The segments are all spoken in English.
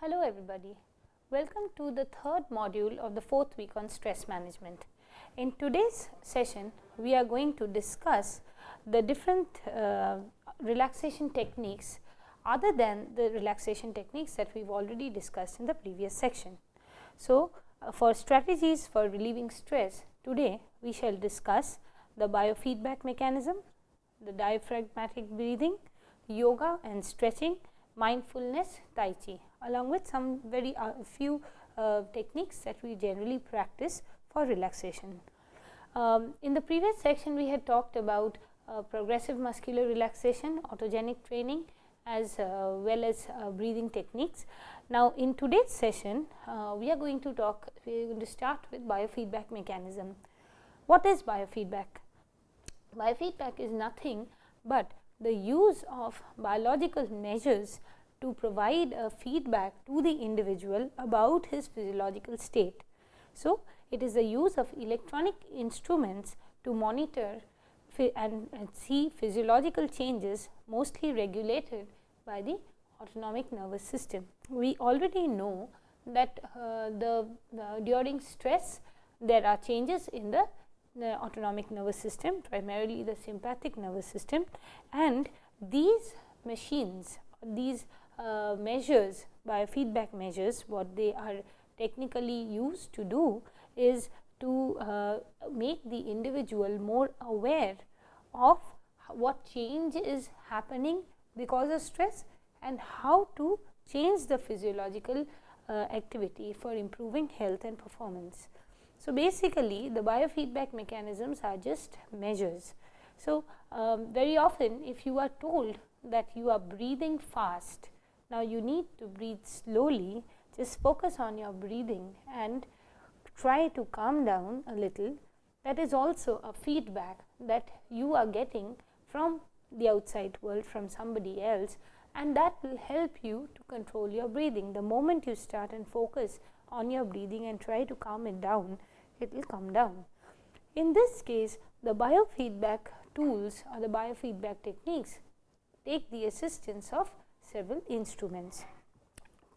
Hello everybody, welcome to the third module of the fourth week on stress management. In today's session, we are going to discuss the different relaxation techniques other than the relaxation techniques that we have already discussed in the previous section. So, for strategies for relieving stress, today we shall discuss the biofeedback mechanism, the diaphragmatic breathing, yoga and stretching, mindfulness, tai chi, along with some very few techniques that we generally practice for relaxation. In the previous section, we had talked about progressive muscular relaxation, autogenic training, as well as breathing techniques. Now, in today's session, we are going to start with biofeedback mechanism. What is biofeedback? Biofeedback is nothing but the use of biological measures to provide a feedback to the individual about his physiological state. So, it is the use of electronic instruments to monitor and see physiological changes, mostly regulated by the autonomic nervous system. We already know that during stress there are changes in the autonomic nervous system, primarily the sympathetic nervous system, and these machines, these measures, biofeedback measures, what they are technically used to do is to make the individual more aware of what change is happening because of stress and how to change the physiological activity for improving health and performance. So, basically the biofeedback mechanisms are just measures. So, very often if you are told that you are breathing fast, now you need to breathe slowly, just focus on your breathing and try to calm down a little. That is also a feedback that you are getting from the outside world, from somebody else, and that will help you to control your breathing. The moment you start and focus on your breathing and try to calm it down, it will come down. In this case, the biofeedback tools or the biofeedback techniques take the assistance of several instruments.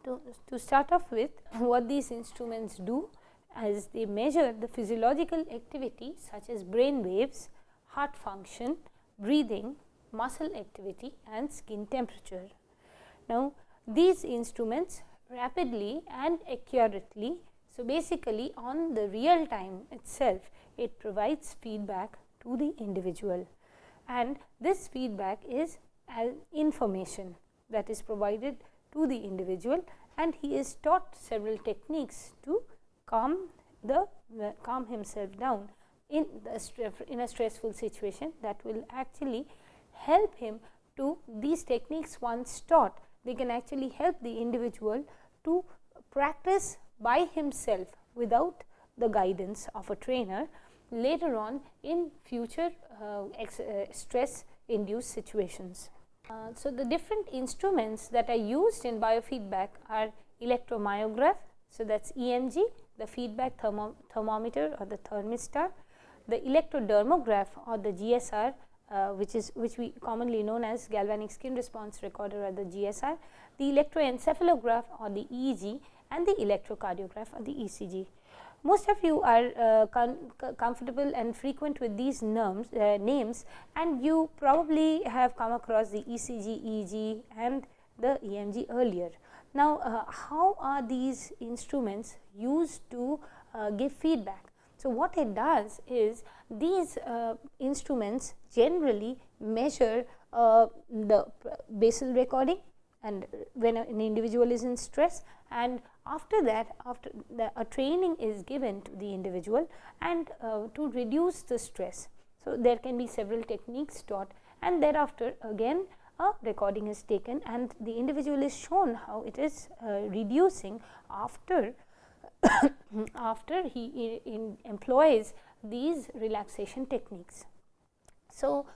To start off with, what these instruments do as they measure the physiological activity such as brain waves, heart function, breathing, muscle activity and skin temperature. Now, these instruments rapidly and accurately, so basically on the real time itself, it provides feedback to the individual, and this feedback is as information that is provided to the individual, and he is taught several techniques to calm himself down in a stressful situation that will actually help him to, these techniques once taught, they can actually help the individual to practice by himself without the guidance of a trainer later on in future stress induced situations. So, the different instruments that are used in biofeedback are electromyograph, so that is EMG, the feedback thermometer or the thermistor, the electrodermograph or the GSR, which we commonly known as Galvanic skin response recorder or the GSR, the electroencephalograph or the EEG, and the electrocardiograph or the ECG. Most of you are comfortable and frequent with these names, and you probably have come across the ECG, EEG and the EMG earlier. Now, how are these instruments used to give feedback? So, what it does is these instruments generally measure the basal recording, and when an individual is in stress, and after that, a training is given to the individual and to reduce the stress. So, there can be several techniques taught, and thereafter again a recording is taken and the individual is shown how it is reducing after he employs these relaxation techniques. So,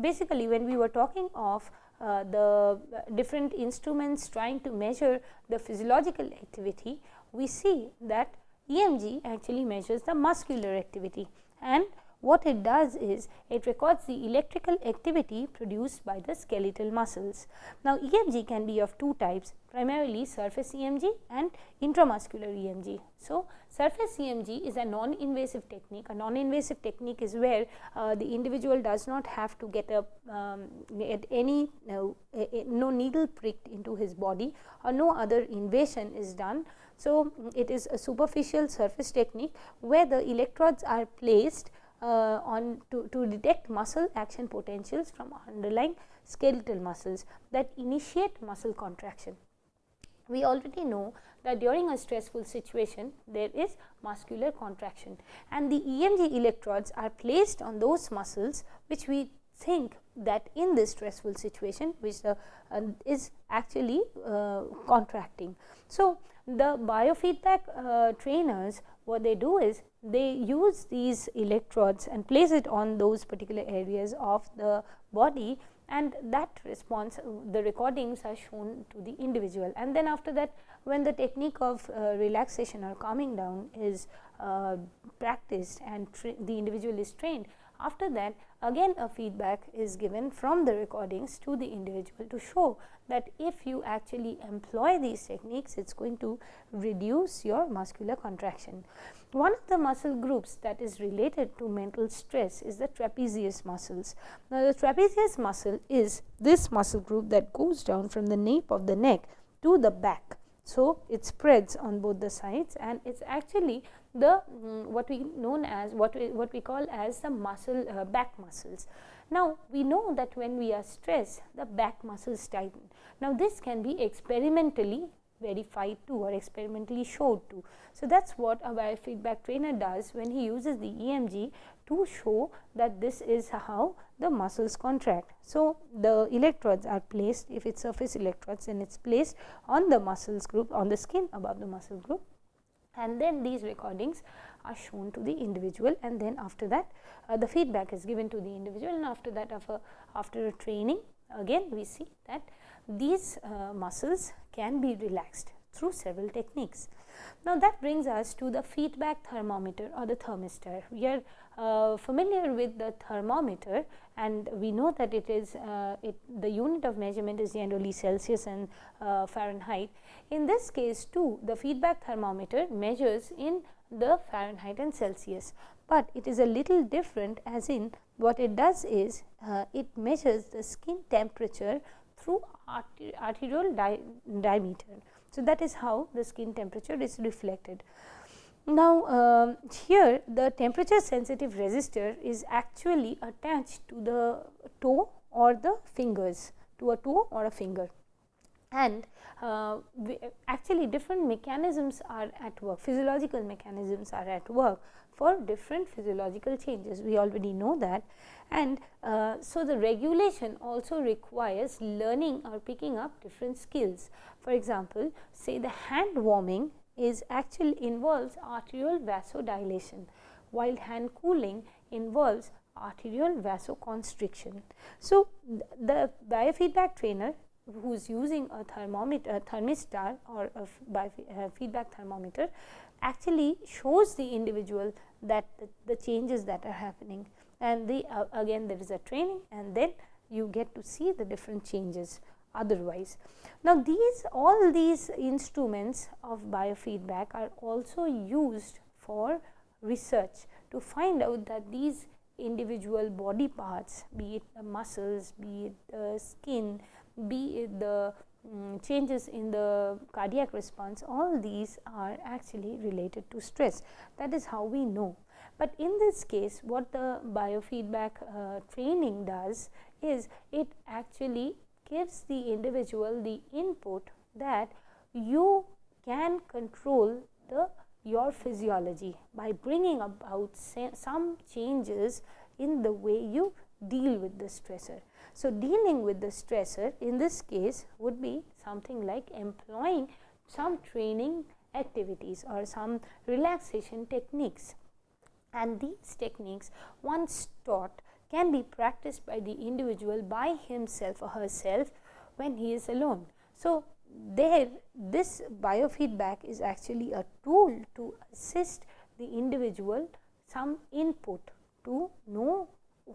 basically when we were talking of the different instruments trying to measure the physiological activity, we see that EMG actually measures the muscular activity, and what it does is it records the electrical activity produced by the skeletal muscles. Now, EMG can be of two types, primarily surface EMG and intramuscular EMG. So, surface EMG is a non-invasive technique. A non-invasive technique is where the individual does not have to get any no needle pricked into his body, or no other invasion is done. So, it is a superficial surface technique where the electrodes are placed to detect muscle action potentials from underlying skeletal muscles that initiate muscle contraction. We already know that during a stressful situation there is muscular contraction, and the EMG electrodes are placed on those muscles which we think that in this stressful situation which is actually contracting. So, the biofeedback trainers, what they do is they use these electrodes and place it on those particular areas of the body, and that response, the recordings are shown to the individual. And then after that, when the technique of relaxation or calming down is practiced and the individual is trained, after that again a feedback is given from the recordings to the individual to show that if you actually employ these techniques, it is going to reduce your muscular contraction. One of the muscle groups that is related to mental stress is the trapezius muscles. Now, the trapezius muscle is this muscle group that goes down from the nape of the neck to the back. So, it spreads on both the sides, and it is actually the what we call as the muscle back muscles. Now, we know that when we are stressed, the back muscles tighten. Now, this can be experimentally verified too, or experimentally showed too. So, that is what a biofeedback trainer does when he uses the EMG to show that this is how the muscles contract. So, the electrodes are placed, if it is surface electrodes, then it is placed on the muscles group, on the skin above the muscle group, and then these recordings are shown to the individual, and then after that the feedback is given to the individual, and after that after a training again we see that these muscles can be relaxed through several techniques. Now, that brings us to the feedback thermometer or the thermistor. We are familiar with the thermometer, and we know that it is the unit of measurement is generally Celsius and Fahrenheit. In this case too, the feedback thermometer measures in the Fahrenheit and Celsius, but it is a little different, as in what it does is it measures the skin temperature through arterial diameter. So, that is how the skin temperature is reflected. Now, here the temperature sensitive resistor is actually attached to the toe or the fingers, to a toe or a finger, and actually different mechanisms are at work, physiological mechanisms are at work for different physiological changes. We already know that, and so the regulation also requires learning or picking up different skills. For example, say the hand warming is actually involves arterial vasodilation, while hand cooling involves arterial vasoconstriction. So, the biofeedback trainer who is using a thermometer, thermistor or a feedback thermometer actually shows the individual that the changes that are happening, and again there is a training, and then you get to see the different changes otherwise. Now, all these instruments of biofeedback are also used for research to find out that these individual body parts, be it the muscles, be it the skin, be it the changes in the cardiac response, all these are actually related to stress. That is how we know. But in this case, what the biofeedback training does is it actually gives the individual the input that you can control your physiology by bringing about some changes in the way you deal with the stressor. So, dealing with the stressor in this case would be something like employing some training activities or some relaxation techniques, and these techniques once taught can be practiced by the individual by himself or herself when he is alone. So, this biofeedback is actually a tool to assist the individual, some input to the to know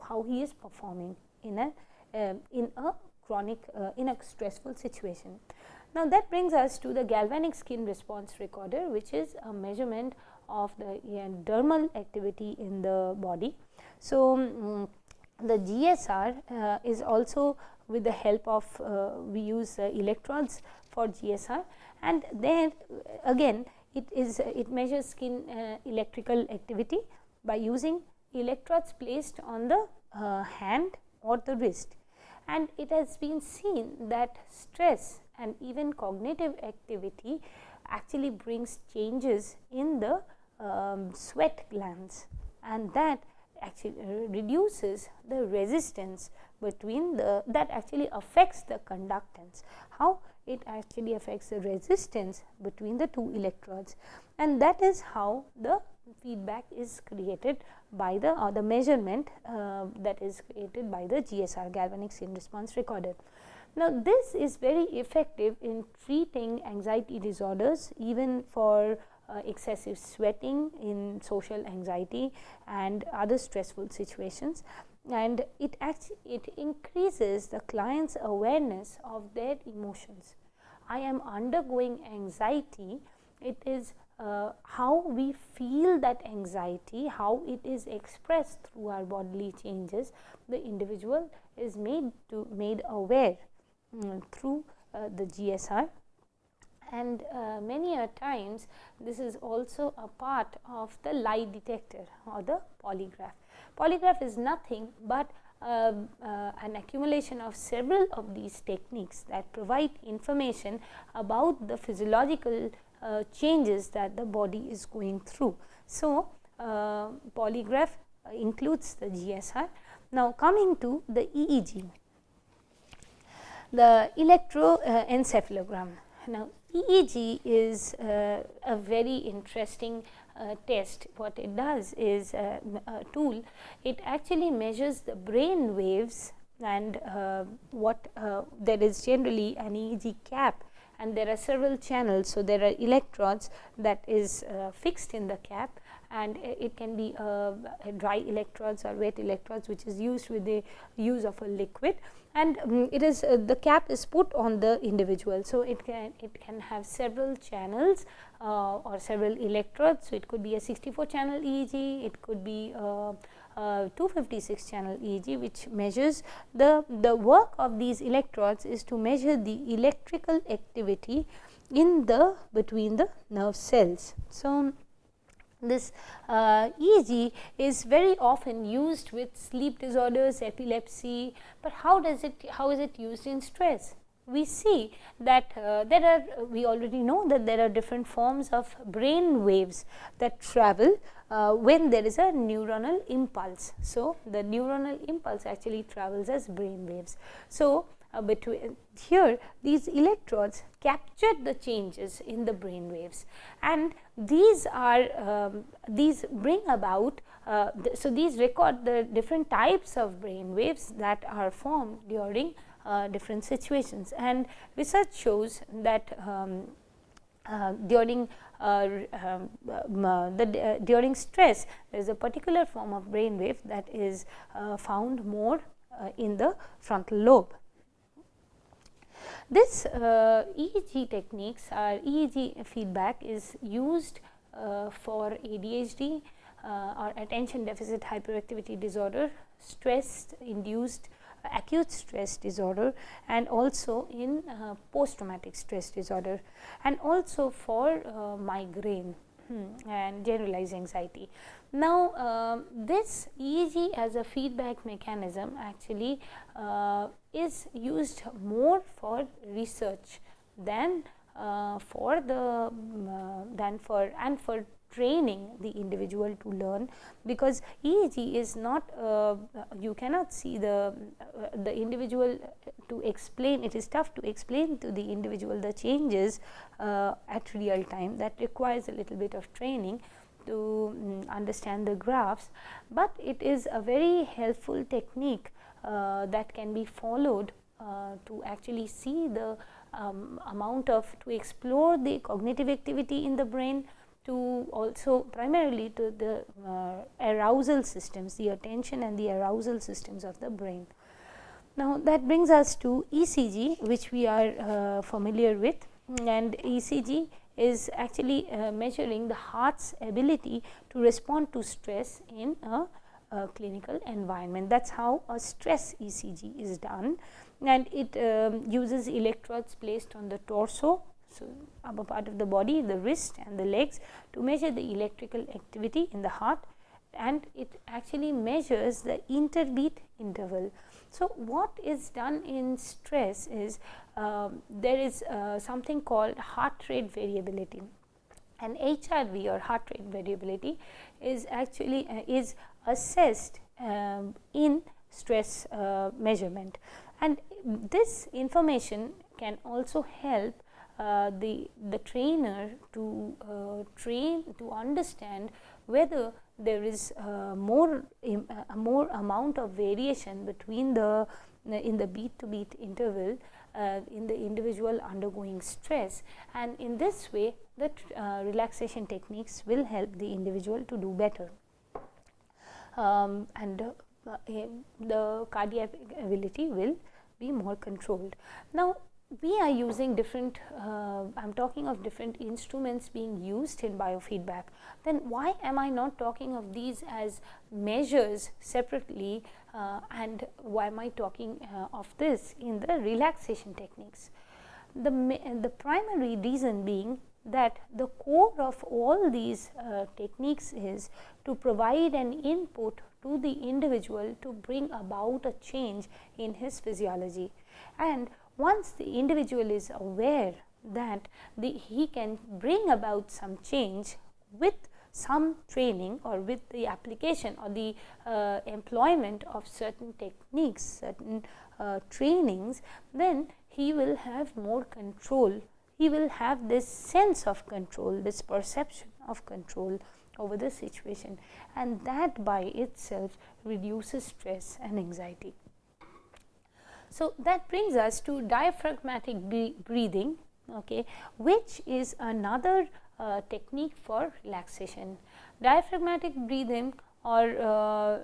how he is performing in a chronic in a stressful situation. Now, that brings us to the galvanic skin response recorder, which is a measurement of the dermal activity in the body. So, the GSR is also with the help of we use electrodes for GSR, and there again it measures skin electrical activity by using electrodes placed on the hand or the wrist. And it has been seen that stress and even cognitive activity actually brings changes in the sweat glands, and that actually reduces the resistance between that actually affects the conductance. How it actually affects the resistance between the two electrodes, and that is how the feedback is created by the measurement that is created by the GSR, galvanic skin response recorder. Now, this is very effective in treating anxiety disorders, even for excessive sweating in social anxiety and other stressful situations, and it increases the client's awareness of their emotions. I am undergoing anxiety. It is how we feel that anxiety, how it is expressed through our bodily changes. The individual is made aware through the GSR, and many a times this is also a part of the lie detector or the polygraph. Polygraph is nothing but an accumulation of several of these techniques that provide information about the physiological changes that the body is going through. So, polygraph includes the GSR. Now, coming to the EEG, the electroencephalogram. Now, EEG is a very interesting test. What it does is a tool. It actually measures the brain waves, and there is generally an EEG cap, and there are several channels. So, there are electrodes that is fixed in the cap, and it can be dry electrodes or wet electrodes, which is used with the use of a liquid, and it is the cap is put on the individual. So, it can have several channels or several electrodes. So, it could be a 64 channel EEG, it could be 256 channel EEG, which measures the work of these electrodes is to measure the electrical activity in between the nerve cells. So, this EEG is very often used with sleep disorders, epilepsy, but how is it used in stress? We see that we already know that there are different forms of brain waves that travel when there is a neuronal impulse. So, the neuronal impulse actually travels as brain waves. So, between here these electrodes capture the changes in the brain waves, and these bring about so these record the different types of brain waves that are formed during different situations, and research shows that during during stress there is a particular form of brain wave that is found more in the frontal lobe. This EEG techniques or EEG feedback is used for ADHD or attention deficit hyperactivity disorder, stress induced acute stress disorder, and also in post traumatic stress disorder, and also for migraine and generalized anxiety. Now, this EEG as a feedback mechanism actually is used more for research than for training the individual to learn, because EEG is not you cannot see the individual to explain. It is tough to explain to the individual the changes at real time. That requires a little bit of training to understand the graphs, but it is a very helpful technique that can be followed to actually see the to explore the cognitive activity in the brain, to also primarily to the arousal systems, the attention and the arousal systems of the brain. Now, that brings us to ECG, which we are familiar with, and ECG is actually measuring the heart's ability to respond to stress in a clinical environment. That is how a stress ECG is done, and it uses electrodes placed on the torso, so upper part of the body, the wrist and the legs, to measure the electrical activity in the heart, and it actually measures the interbeat interval. So, what is done in stress is there is something called heart rate variability, and HRV or heart rate variability is actually is assessed in stress measurement, and this information can also help the trainer to train to understand whether there is more amount of variation between the in the beat to beat interval in the individual undergoing stress, and in this way the relaxation techniques will help the individual to do better, and the cardiac ability will be more controlled. Now, we are using different, I am talking of different instruments being used in biofeedback. Then why am I not talking of these as measures separately, and why am I talking of this in the relaxation techniques? The primary reason being that the core of all these techniques is to provide an input to the individual to bring about a change in his physiology, and once the individual is aware that he can bring about some change with some training or with the application or the employment of certain techniques, certain trainings, then he will have more control. He will have this sense of control, this perception of control over the situation, and that by itself reduces stress and anxiety. So, that brings us to diaphragmatic breathing, okay, which is another technique for relaxation. Diaphragmatic breathing or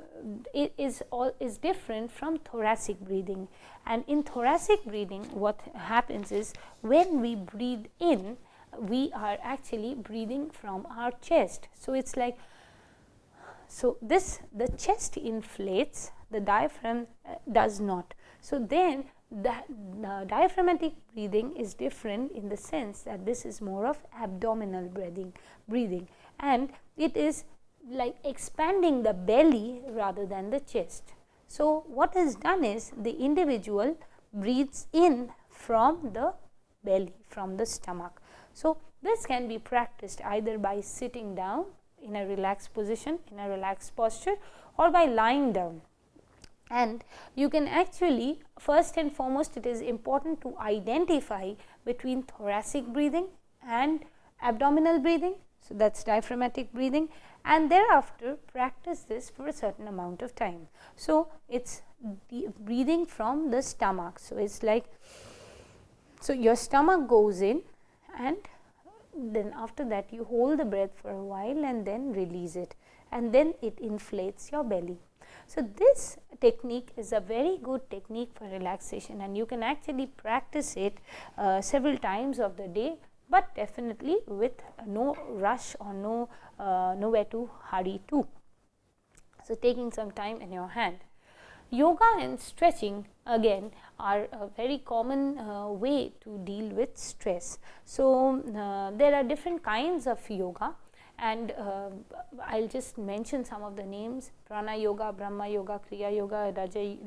is different from thoracic breathing, and in thoracic breathing what happens is when we breathe in, we are actually breathing from our chest. So, it is like, so this the chest inflates, the diaphragm does not. So, then the diaphragmatic breathing is different in the sense that this is more of abdominal breathing, and it is like expanding the belly rather than the chest. So, what is done is the individual breathes in from the belly, from the stomach. So, this can be practiced either by sitting down in a relaxed position, in a relaxed posture, or by lying down. And you can actually, first and foremost, it is important to identify between thoracic breathing and abdominal breathing. So, that is diaphragmatic breathing, and thereafter practice this for a certain amount of time. So, it is breathing from the stomach. So, it is like, so your stomach goes in, and then after that you hold the breath for a while and then release it, and then it inflates your belly. So, this technique is a very good technique for relaxation, and you can actually practice it several times of the day, but definitely with no rush or nowhere to hurry to. So, taking some time in your hand. Yoga and stretching again are a very common way to deal with stress. So, there are different kinds of yoga, and I will just mention some of the names: Prana Yoga, Brahma Yoga, Kriya Yoga,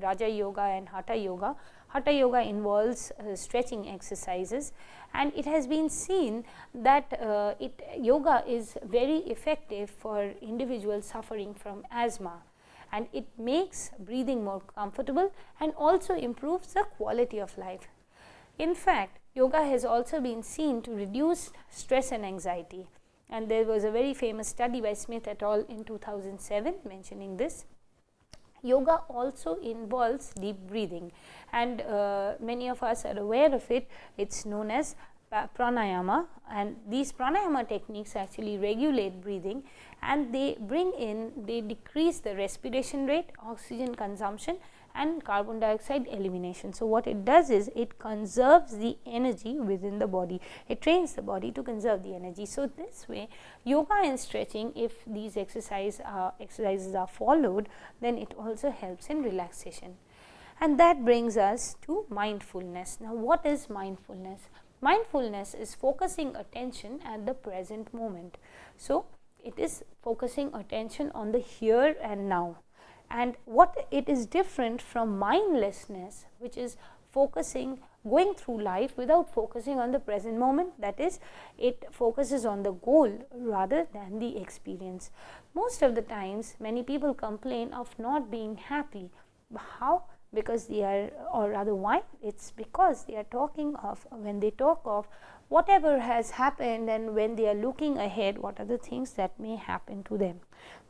Raja Yoga and Hatha Yoga. Hatha Yoga involves stretching exercises, and it has been seen that yoga is very effective for individuals suffering from asthma, and it makes breathing more comfortable and also improves the quality of life. In fact, yoga has also been seen to reduce stress and anxiety, and there was a very famous study by Smith et al. In 2007 mentioning this. Yoga also involves deep breathing, and many of us are aware of it. It is known as pranayama, and these pranayama techniques actually regulate breathing, and they decrease the respiration rate, oxygen consumption and carbon dioxide elimination. So, what it does is it conserves the energy within the body, it trains the body to conserve the energy. So, this way yoga and stretching, if these exercises are followed, then it also helps in relaxation. And that brings us to mindfulness. Now, what is mindfulness? Mindfulness is focusing attention at the present moment. So, it is focusing attention on the here and now. And what it is different from mindlessness, which is going through life without focusing on the present moment, that is, it focuses on the goal rather than the experience. Most of the times many people complain of not being happy. How? Because they are, or rather why? It's because they are when they talk of whatever has happened, and when they are looking ahead, what are the things that may happen to them.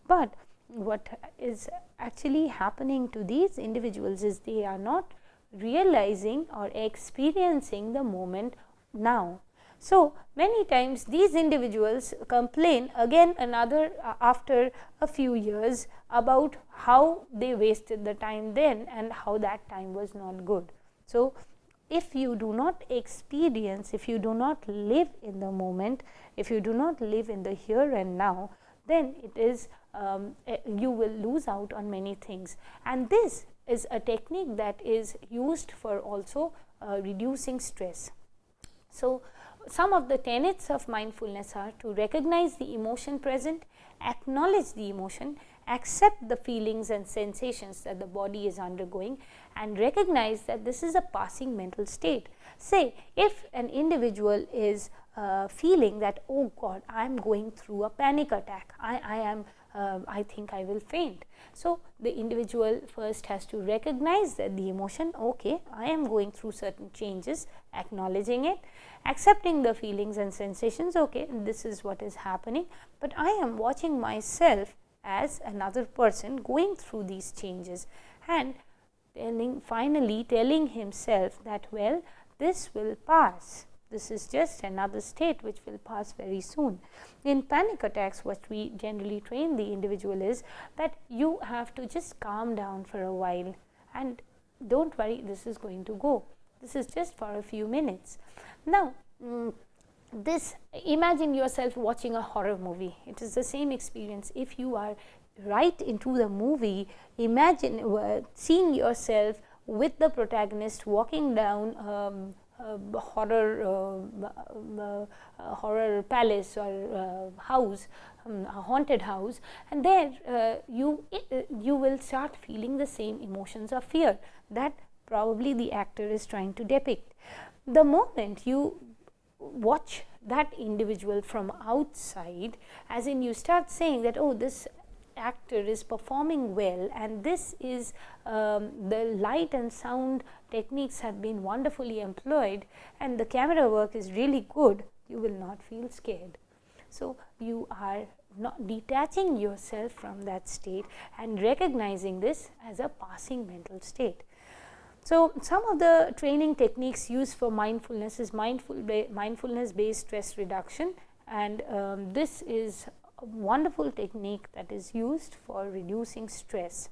But what is actually happening to these individuals is they are not realizing or experiencing the moment now. So, many times these individuals complain again after a few years about how they wasted the time then and how that time was not good. So, if you do not experience, if you do not live in the moment, if you do not live in the here and now, then it is you will lose out on many things. And this is a technique that is used for also reducing stress. So, some of the tenets of mindfulness are to recognize the emotion present, acknowledge the emotion, accept the feelings and sensations that the body is undergoing, and recognize that this is a passing mental state. Say, if an individual is feeling that, oh God, I am going through a panic attack, I think I will faint. So, the individual first has to recognize that the emotion, okay, I am going through certain changes, acknowledging it, accepting the feelings and sensations, okay, this is what is happening, but I am watching myself as another person going through these changes, and finally telling himself that, well, this will pass. This is just another state which will pass very soon. In panic attacks, what we generally train the individual is that you have to just calm down for a while and don't worry, this is going to go. This is just for a few minutes. Now, imagine yourself watching a horror movie. It is the same experience. If you are right into the movie, imagine seeing yourself with the protagonist walking down horror palace or house, a haunted house, and there you will start feeling the same emotions of fear that probably the actor is trying to depict. The moment you watch that individual from outside, as in you start saying that, oh, this actor is performing well, and this is the light and sound techniques have been wonderfully employed, and the camera work is really good, you will not feel scared. So, you are not detaching yourself from that state and recognizing this as a passing mental state. So, some of the training techniques used for mindfulness is mindfulness based stress reduction, and this is a wonderful technique that is used for reducing stress.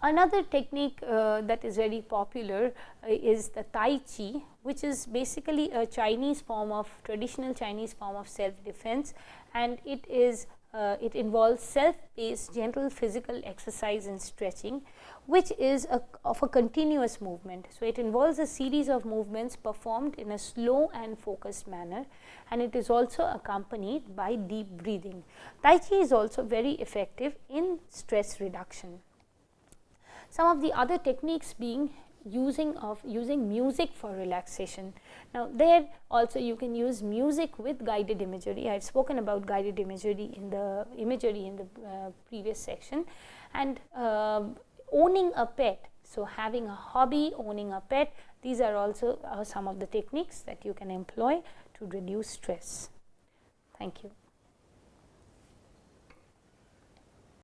Another technique that is very popular is the Tai Chi, which is basically a traditional Chinese form of self-defense, and it involves self-paced gentle physical exercise and stretching, which is of a continuous movement. So, it involves a series of movements performed in a slow and focused manner, and it is also accompanied by deep breathing. Tai Chi is also very effective in stress reduction. Some of the other techniques being using music for relaxation. Now, there also you can use music with guided imagery. I have spoken about guided imagery in the previous section, and owning a pet. So, having a hobby, owning a pet, these are also some of the techniques that you can employ to reduce stress. Thank you.